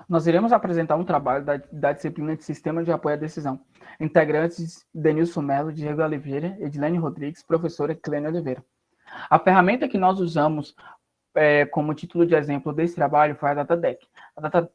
Nós iremos apresentar um trabalho da disciplina de Sistema de Apoio à Decisão. Integrantes Denilson Melo, Diego Oliveira, Edilene Rodrigues, professora Clênia Oliveira. A ferramenta que nós usamos como título de exemplo desse trabalho foi a DataDeck.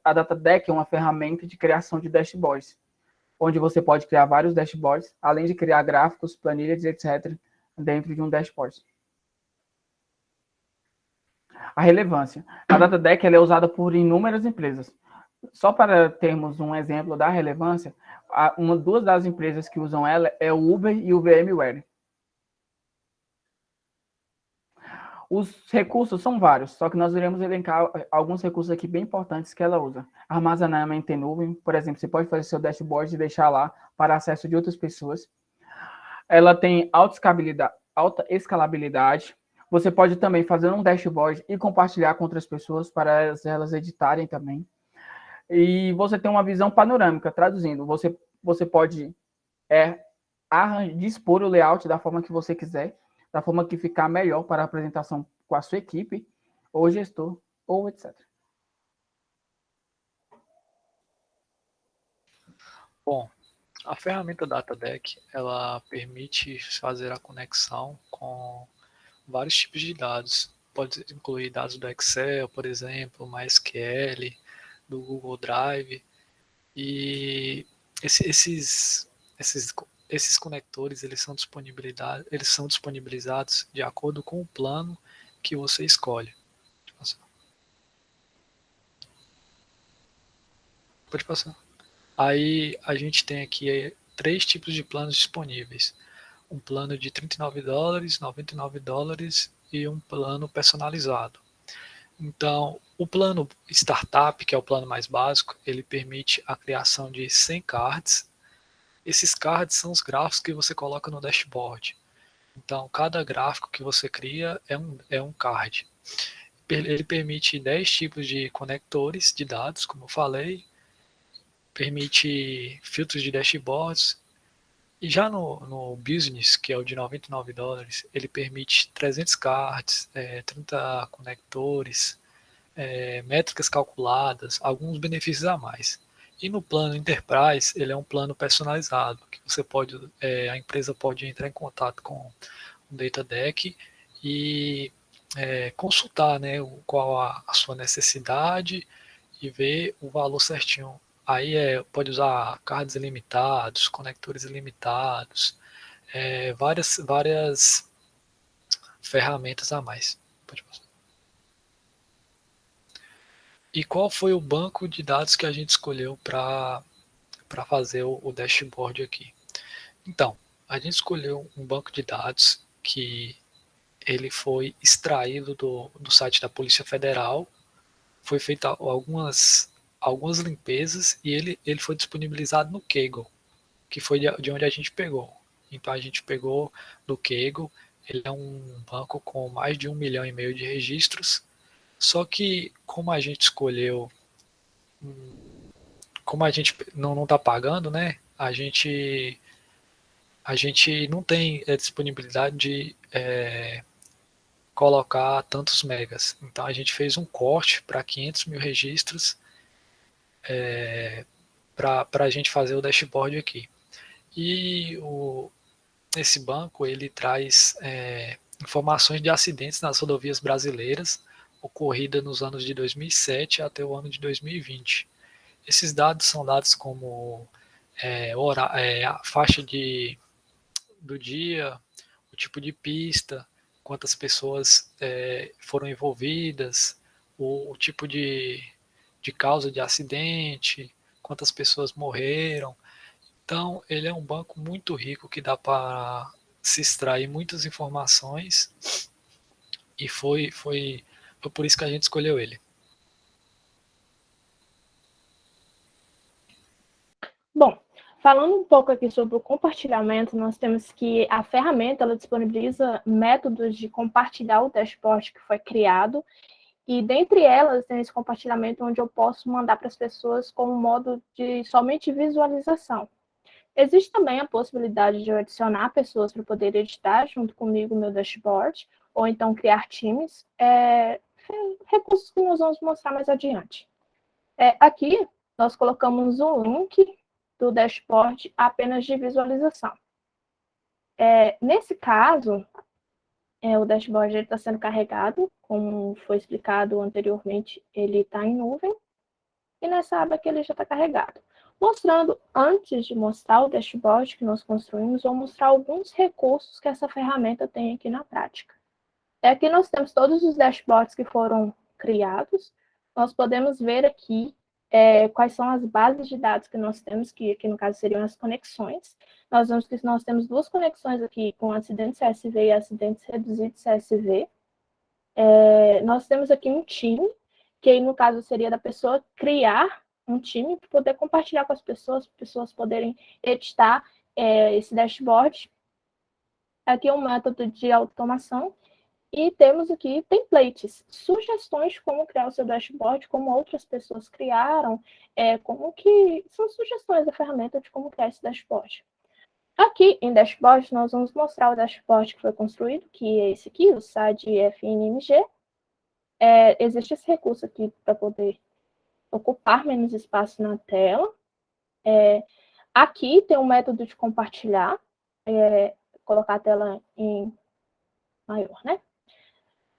A DataDeck é uma ferramenta de criação de dashboards, onde você pode criar vários dashboards, além de criar gráficos, planilhas, etc., dentro de um dashboard. A relevância. A DataDeck ela é usada por inúmeras empresas. Só para termos um exemplo da relevância, duas das empresas que usam ela é o Uber e o VMware. Os recursos são vários, só que nós iremos elencar alguns recursos aqui bem importantes que ela usa. Armazenamento em nuvem, por exemplo, você pode fazer seu dashboard e deixar lá para acesso de outras pessoas. Ela tem alta escalabilidade. Você pode também fazer um dashboard e compartilhar com outras pessoas para elas editarem também. E você tem uma visão panorâmica, traduzindo. Você pode dispor o layout da forma que você quiser, da forma que ficar melhor para a apresentação com a sua equipe, ou gestor, ou etc. Bom, a ferramenta DataDeck, ela permite fazer a conexão com vários tipos de dados. Pode incluir dados do Excel, por exemplo, MySQL, do Google Drive. E esses conectores eles são disponibilizados de acordo com o plano que você escolhe. Pode passar. Aí a gente tem aqui 3 tipos de planos disponíveis. Um plano de $39, $99 e um plano personalizado. Então, o plano Startup, que é o plano mais básico, ele permite a criação de 100 cards. Esses cards são os gráficos que você coloca no dashboard. Então, cada gráfico que você cria é um card. Ele permite 10 tipos de conectores de dados, como eu falei, permite filtros de dashboards. E já no Business, que é o de $99, ele permite 300 cards, 30 conectores, métricas calculadas, alguns benefícios a mais. E no plano Enterprise, ele é um plano personalizado, que você pode, a empresa pode entrar em contato com o DataDeck e consultar, né, qual a sua necessidade e ver o valor certinho. Aí pode usar cards ilimitados, conectores ilimitados, várias ferramentas a mais. Pode passar. E qual foi o banco de dados que a gente escolheu para fazer o dashboard aqui? Então, a gente escolheu um banco de dados que ele foi extraído do site da Polícia Federal, foi feita algumas limpezas e ele foi disponibilizado no Kaggle, que foi de onde a gente pegou. Então a gente pegou do Kaggle, ele é um banco com mais de 1,5 milhão de registros, só que como a gente escolheu, como a gente não está pagando, né, a gente não tem disponibilidade de colocar tantos megas. Então a gente fez um corte para 500 mil registros para a gente fazer o dashboard aqui. E esse banco ele traz informações de acidentes nas rodovias brasileiras ocorridas nos anos de 2007 até o ano de 2020. Esses dados são dados como a faixa do dia, o tipo de pista, quantas pessoas foram envolvidas, o tipo de causa de acidente, quantas pessoas morreram. Então, ele é um banco muito rico que dá para se extrair muitas informações e foi por isso que a gente escolheu ele. Bom, falando um pouco aqui sobre o compartilhamento, nós temos que a ferramenta ela disponibiliza métodos de compartilhar o dashboard que foi criado e dentre elas tem esse compartilhamento onde eu posso mandar para as pessoas com um modo de somente visualização. Existe também a possibilidade de eu adicionar pessoas para poder editar junto comigo o meu dashboard, ou então criar times, recursos que nós vamos mostrar mais adiante. Aqui, nós colocamos um link do dashboard apenas de visualização. Nesse caso, o dashboard está sendo carregado, como foi explicado anteriormente, ele está em nuvem, e nessa aba aqui ele já está carregado. Mostrando, antes de mostrar o dashboard que nós construímos, vou mostrar alguns recursos que essa ferramenta tem aqui na prática. Aqui nós temos todos os dashboards que foram criados. Nós podemos ver aqui quais são as bases de dados que nós temos, que aqui no caso seriam as conexões. Nós vemos que nós temos duas conexões aqui com acidentes CSV e acidentes reduzidos CSV. Nós temos aqui um time, que aí no caso seria da pessoa criar um time para poder compartilhar com as pessoas poderem editar esse dashboard. Aqui é um método de automação. E temos aqui templates, sugestões de como criar o seu dashboard, como outras pessoas criaram, como que são sugestões da ferramenta de como criar esse dashboard. Aqui em dashboard, nós vamos mostrar o dashboard que foi construído, que é esse aqui, o SAD FNMG. Existe esse recurso aqui para poder ocupar menos espaço na tela. Aqui tem um método de compartilhar, colocar a tela em maior, né?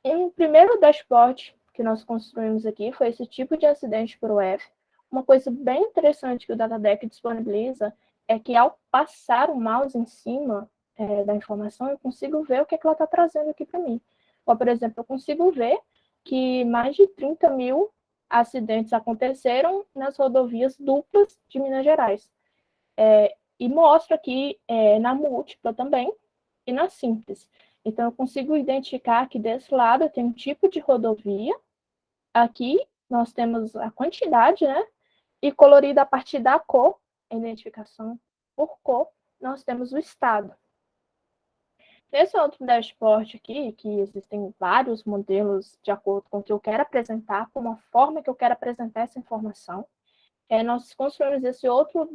O primeiro dashboard que nós construímos aqui foi esse tipo de acidente por web. Uma coisa bem interessante que o DataDeck disponibiliza é que ao passar o mouse em cima da informação, eu consigo ver o que ela está trazendo aqui para mim. Ou, por exemplo, eu consigo ver que mais de 30 mil acidentes aconteceram nas rodovias duplas de Minas Gerais. E mostra aqui na múltipla também e na simples. Então, eu consigo identificar que desse lado tem um tipo de rodovia. Aqui nós temos a quantidade, né? E colorida a partir da cor, a identificação por cor, nós temos o estado. Nesse outro dashboard aqui, que existem vários modelos de acordo com o que eu quero apresentar, com a forma que eu quero apresentar essa informação, nós construímos esse outro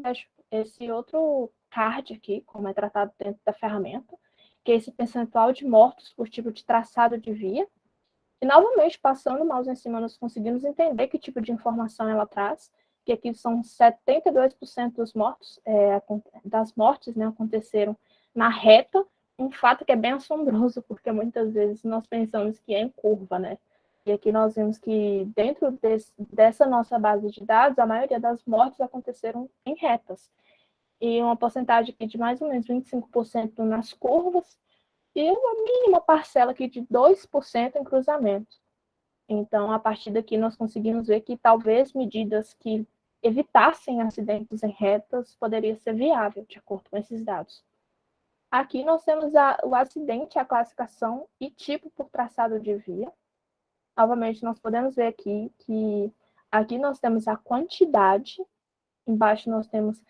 card aqui, como é tratado dentro da ferramenta, que é esse percentual de mortos por tipo de traçado de via. E, novamente, passando o mouse em cima, nós conseguimos entender que tipo de informação ela traz, que aqui são 72% dos mortos, das mortes, né, aconteceram na reta, um fato que é bem assombroso, porque muitas vezes nós pensamos que é em curva, né? E aqui nós vemos que dentro dessa nossa base de dados, a maioria das mortes aconteceram em retas. E uma porcentagem aqui de mais ou menos 25% nas curvas, e uma mínima parcela aqui de 2% em cruzamentos. Então, a partir daqui, nós conseguimos ver que talvez medidas que evitassem acidentes em retas poderia ser viável, de acordo com esses dados. Aqui nós temos o acidente, a classificação e tipo por traçado de via. Novamente, nós podemos ver aqui que aqui nós temos a quantidade, embaixo nós temos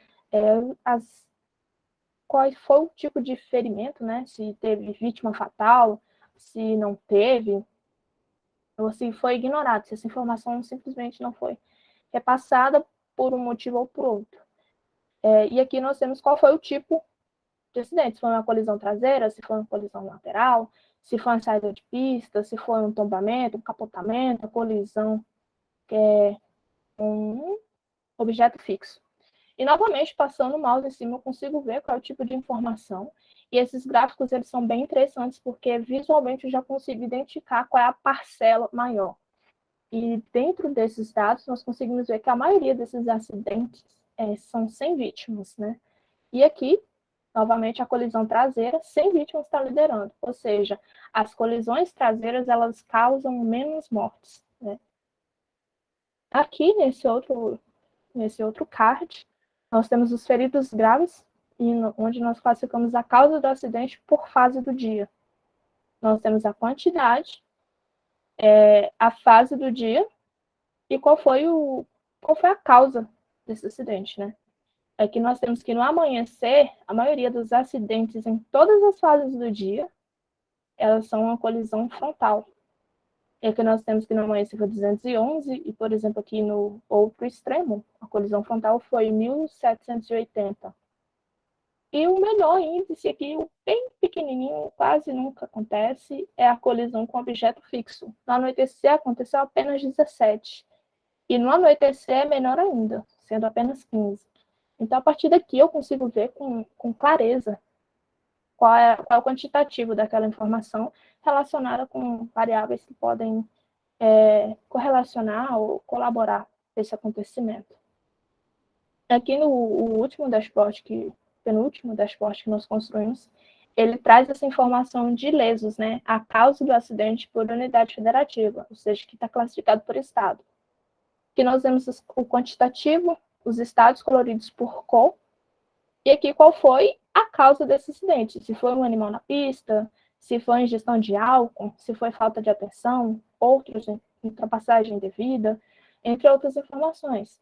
qual foi o tipo de ferimento, né? Se teve vítima fatal, se não teve, ou se foi ignorado, se essa informação simplesmente não foi repassada por um motivo ou por outro. E aqui nós temos qual foi o tipo de acidente, se foi uma colisão traseira, se foi uma colisão lateral, se foi uma saída de pista, se foi um tombamento, um capotamento, uma colisão um objeto fixo. E, novamente, passando o mouse em cima, eu consigo ver qual é o tipo de informação. E esses gráficos, eles são bem interessantes, porque visualmente eu já consigo identificar qual é a parcela maior. E dentro desses dados, nós conseguimos ver que a maioria desses acidentes são sem vítimas, né? E aqui, novamente, a colisão traseira, sem vítimas está liderando. Ou seja, as colisões traseiras, elas causam menos mortes, né? Aqui, nesse outro card, nós temos os feridos graves, onde nós classificamos a causa do acidente por fase do dia. Nós temos a quantidade, a fase do dia e qual foi a causa desse acidente, né? Aqui nós temos que no amanhecer, a maioria dos acidentes em todas as fases do dia, elas são uma colisão frontal. E aqui nós temos que no amanhecer foi 211, e, por exemplo, aqui no outro extremo, a colisão frontal foi 1780. E o melhor índice aqui, o bem pequenininho, quase nunca acontece, é a colisão com objeto fixo. No anoitecer aconteceu apenas 17. E no anoitecer é menor ainda, sendo apenas 15. Então, a partir daqui, eu consigo ver com clareza qual é o quantitativo daquela informação relacionada com variáveis que podem correlacionar ou colaborar com esse acontecimento. Aqui no último dashboard, penúltimo dashboard que nós construímos, ele traz essa informação de lesos, né? A causa do acidente por unidade federativa, ou seja, que está classificado por estado. Aqui nós temos o quantitativo, os estados coloridos por cor, e aqui qual foi a causa desse acidente. Se foi um animal na pista, se foi ingestão de álcool, se foi falta de atenção, outros, ultrapassagem indevida, entre outras informações.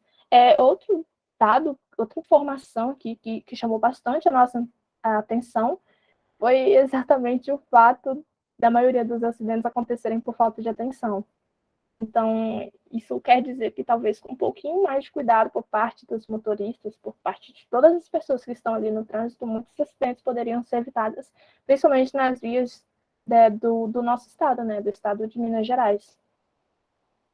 Outro dado, outra informação que chamou bastante a nossa atenção foi exatamente o fato da maioria dos acidentes acontecerem por falta de atenção. Então, isso quer dizer que talvez com um pouquinho mais de cuidado por parte dos motoristas, por parte de todas as pessoas que estão ali no trânsito, muitos acidentes poderiam ser evitados, principalmente nas vias do nosso estado, né, do estado de Minas Gerais.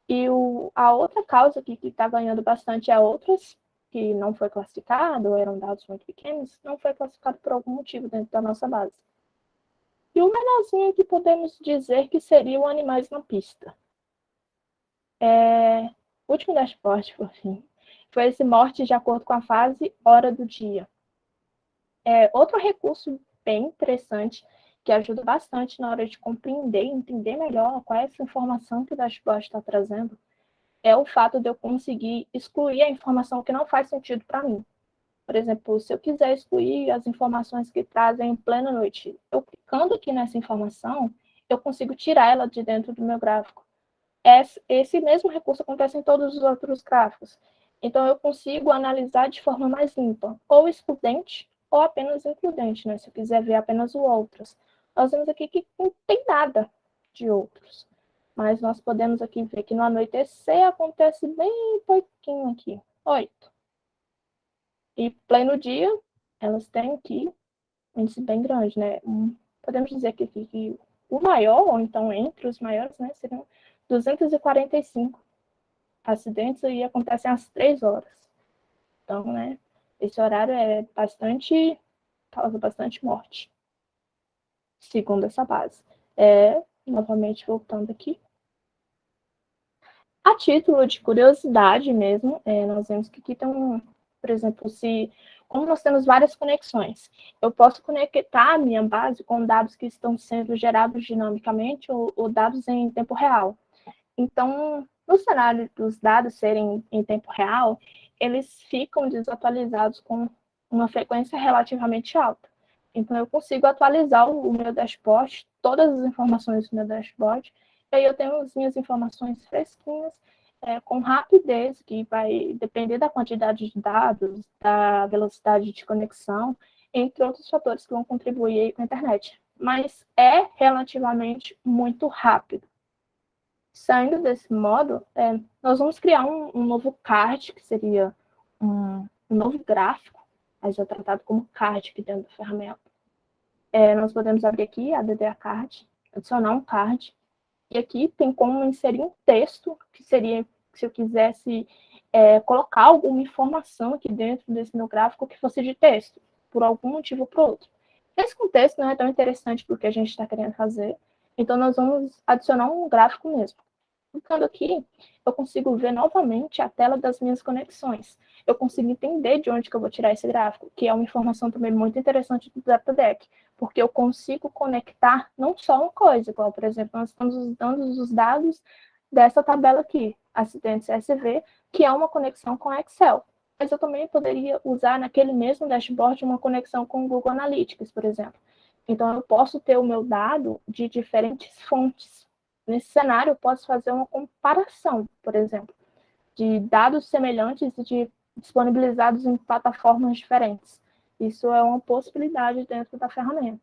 E a outra causa que está ganhando bastante é outras, que não foi classificado, eram dados muito pequenos, não foi classificado por algum motivo dentro da nossa base. E o menorzinho que podemos dizer que seriam animais na pista. O último dashboard, por fim, foi esse morte de acordo com a fase, hora do dia. Outro recurso bem interessante, que ajuda bastante na hora de compreender e entender melhor qual é essa informação que o dashboard está trazendo, é o fato de eu conseguir excluir a informação que não faz sentido para mim. Por exemplo, se eu quiser excluir as informações que trazem em plena noite, eu clicando aqui nessa informação, eu consigo tirar ela de dentro do meu gráfico. Esse mesmo recurso acontece em todos os outros gráficos. Então, eu consigo analisar de forma mais limpa, ou excludente, ou apenas includente, né? Se eu quiser ver apenas o outros. Nós vemos aqui que não tem nada de outros. Mas nós podemos aqui ver que no anoitecer acontece bem pouquinho aqui. 8. E pleno dia, elas têm aqui um índice bem grande, né? Podemos dizer que o maior, ou então entre os maiores, né, seriam 245 acidentes e acontecem às 3 horas. Então, né, esse horário causa bastante morte, segundo essa base. Novamente, voltando aqui. A título de curiosidade mesmo, nós vemos que aqui tem por exemplo, como nós temos várias conexões, eu posso conectar a minha base com dados que estão sendo gerados dinamicamente ou dados em tempo real. Então, no cenário dos dados serem em tempo real, eles ficam desatualizados com uma frequência relativamente alta. Então, eu consigo atualizar o meu dashboard, todas as informações do meu dashboard, e aí eu tenho as minhas informações fresquinhas, com rapidez, que vai depender da quantidade de dados, da velocidade de conexão, entre outros fatores que vão contribuir aí com a internet. Mas é relativamente muito rápido. Saindo desse modo, nós vamos criar um novo card, que seria um novo gráfico, mas é tratado como card aqui dentro da ferramenta. Nós podemos abrir aqui a DDA Card, adicionar um card, e aqui tem como inserir um texto, que seria, se eu quisesse colocar alguma informação aqui dentro desse meu gráfico que fosse de texto, por algum motivo ou por outro. Esse contexto não é tão interessante porque a gente está querendo fazer, então nós vamos adicionar um gráfico mesmo. Clicando aqui, eu consigo ver novamente a tela das minhas conexões. Eu consigo entender de onde que eu vou tirar esse gráfico, que é uma informação também muito interessante do DataDeck, porque eu consigo conectar não só uma coisa, igual, por exemplo, nós estamos usando os dados dessa tabela aqui, acidentes SV, que é uma conexão com Excel. Mas eu também poderia usar naquele mesmo dashboard uma conexão com o Google Analytics, por exemplo. Então, eu posso ter o meu dado de diferentes fontes. Nesse cenário, eu posso fazer uma comparação, por exemplo, de dados semelhantes e disponibilizados em plataformas diferentes. Isso é uma possibilidade dentro da ferramenta.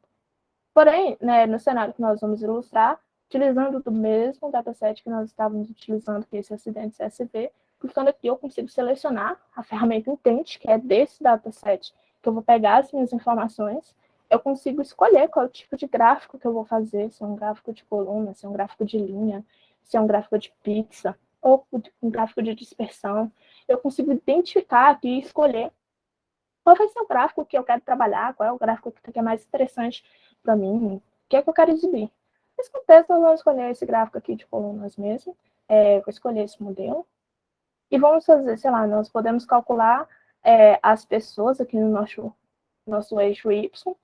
Porém, né, no cenário que nós vamos ilustrar, utilizando do mesmo dataset que nós estávamos utilizando, que é esse acidente CSV, clicando aqui eu consigo selecionar a ferramenta Intent, que é desse dataset, que eu vou pegar as minhas informações, eu consigo escolher qual é o tipo de gráfico que eu vou fazer, se é um gráfico de coluna, se é um gráfico de linha, se é um gráfico de pizza. ou um gráfico de dispersão. Eu consigo identificar aqui e escolher qual vai ser o gráfico que eu quero trabalhar, qual é o gráfico que é mais interessante para mim, o que é que eu quero exibir. Nesse contexto, nós vamos escolher esse gráfico aqui de colunas mesmo, vou escolher esse modelo, e vamos fazer, sei lá, nós podemos calcular as pessoas aqui no nosso eixo Y,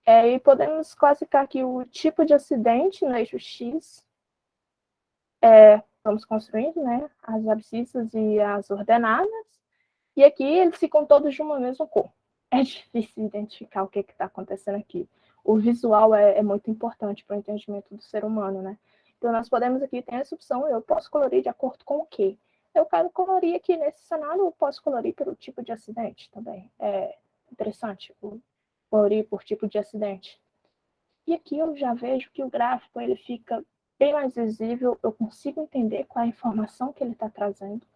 e podemos classificar aqui o tipo de acidente no eixo X. Vamos construindo, né, as abscissas e as ordenadas, e aqui eles ficam todos de uma mesma cor. É difícil identificar o que está acontecendo aqui. O visual é muito importante para o entendimento do ser humano, né? Então, nós podemos aqui ter essa opção, eu posso colorir de acordo com o quê? Eu quero colorir aqui nesse cenário, eu posso colorir pelo tipo de acidente também. É interessante, colorir por tipo de acidente. E aqui eu já vejo que o gráfico ele fica bem mais visível, eu consigo entender qual é a informação que ele está trazendo.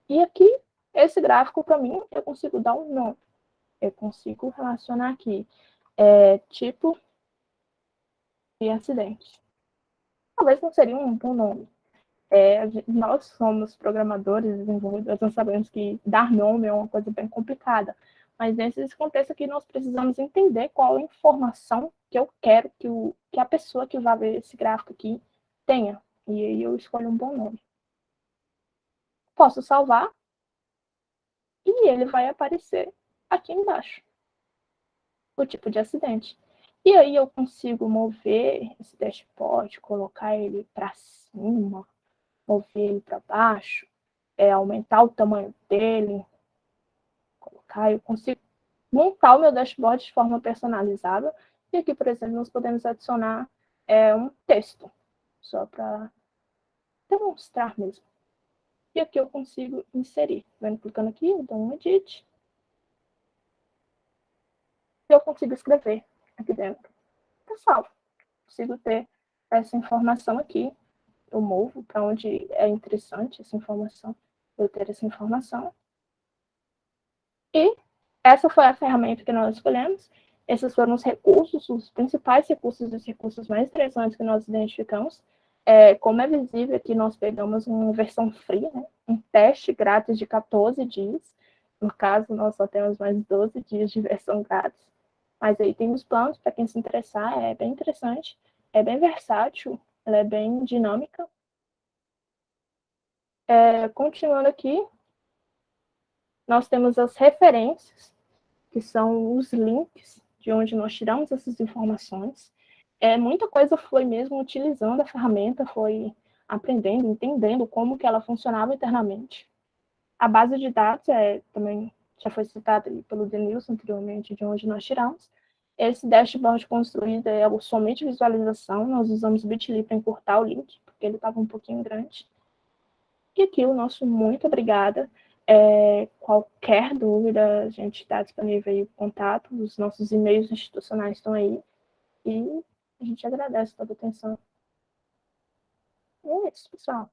E aqui, esse gráfico, para mim, eu consigo dar um nome. Eu consigo relacionar aqui tipo de acidente. Talvez não seria um bom nome. Nós somos programadores, desenvolvedores, nós sabemos que dar nome é uma coisa bem complicada. Mas nesse contexto aqui, nós precisamos entender qual a informação que eu quero que a pessoa que vai ver esse gráfico aqui tenha. E aí eu escolho um bom nome. Posso salvar e ele vai aparecer aqui embaixo. O tipo de acidente. E aí eu consigo mover esse dashboard, colocar ele para cima, mover ele para baixo, aumentar o tamanho dele, colocar, eu consigo montar o meu dashboard de forma personalizada. E aqui, por exemplo, nós podemos adicionar um texto, só para demonstrar mesmo. E aqui eu consigo inserir. Clicando aqui, eu dou um edit. E eu consigo escrever aqui dentro. Tá salvo. Consigo ter essa informação aqui. Eu movo para onde é interessante essa informação. Eu ter essa informação. E essa foi a ferramenta que nós escolhemos. Esses foram os recursos, os principais recursos, os recursos mais interessantes que nós identificamos. Como é visível aqui, nós pegamos uma versão free, né? Um teste grátis de 14 dias. No caso, nós só temos mais 12 dias de versão grátis. Mas aí tem os planos, para quem se interessar, é bem interessante, é bem versátil, ela é bem dinâmica. Continuando aqui, nós temos as referências, que são os links de onde nós tiramos essas informações. Muita coisa foi mesmo utilizando a ferramenta, foi aprendendo, entendendo como que ela funcionava internamente. A base de dados também já foi citada pelo Denilson anteriormente, de onde nós tiramos. Esse dashboard construído é somente visualização, nós usamos o Bitly para encurtar o link, porque ele estava um pouquinho grande. E aqui o nosso muito obrigada. Qualquer dúvida, a gente está disponível aí o contato, os nossos e-mails institucionais estão aí. E a gente agradece toda a atenção. E é isso, pessoal.